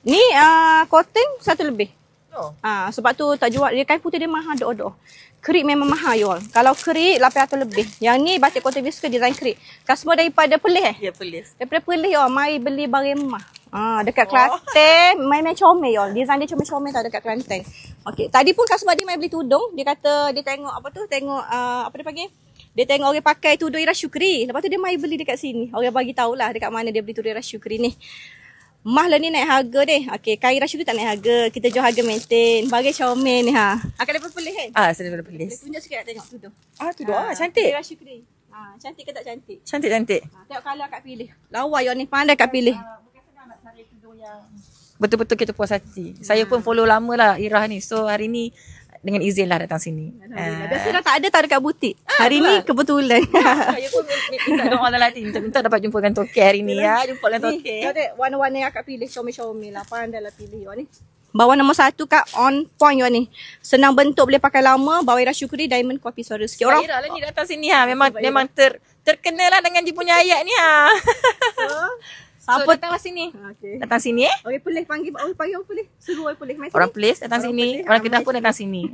Ni coating 1 lebih. Oh. Sebab tu tak jual. Dia kain putih dia mahal doh. Kerik memang mahal you all. Kalau kerik 800 lebih. Yang ni batik coating whisker design kerik. Customer daripada Perlis Ya, Perlis. Daripada Perlis you all. Mari beli barang mah. Dekat Kelantan, main-main comel you all. Design dia comel-comel tau dekat Kelantan. Okey, tadi pun customer dia main beli tudung. Dia kata dia tengok apa tu? Tengok apa dia panggil? Dia tengok orang pakai tudung Ira Syukri. Lepas tu dia mai beli dekat sini. Orang bagi tahulah dekat mana dia beli tudung Ira Syukri ni. Mah lah ni naik harga deh. Okey, kain Ira Syukri tak naik harga. Kita jual harga maintain. Bagi comel ni Akan dapat Perlis kan? Saya daripada Perlis. Tunjuk sikit nak tengok tudung. Tudung. Cantik. Ira Syukri. Cantik ke tak cantik? Cantik. Tengok colour akak pilih. Lawa you ni pandai akak pilih. Bukan senang nak cari tudung yang betul-betul kita puas hati. Saya pun follow lama lah Irah ni. So hari ni dengan izin lah datang sini. Biasa dah tak ada tau dekat butik. Hari ni kebetulan. Saya pun minta doa dalam hati. Minta dapat jumpa dengan Toke hari ni ya. Jumpa dengan Toke. Tengok dek warna-warna yang akak pilih. Comel-comel lah. Pandai lah pilih you ni. Bawah nombor 1 kak on point you ni. Senang bentuk, boleh pakai lama. Bawah Ira Syukri Diamond Coffee suara sikit. Orang Irah lah ni datang sini Memang terkenal lah dengan dia punya ayat ni So datanglah sini. Okay. Datang sini Orang Perlis panggil orang Perlis. Suruh orang Perlis. Orang Perlis datang sini. Orang Kedah pun datang sini.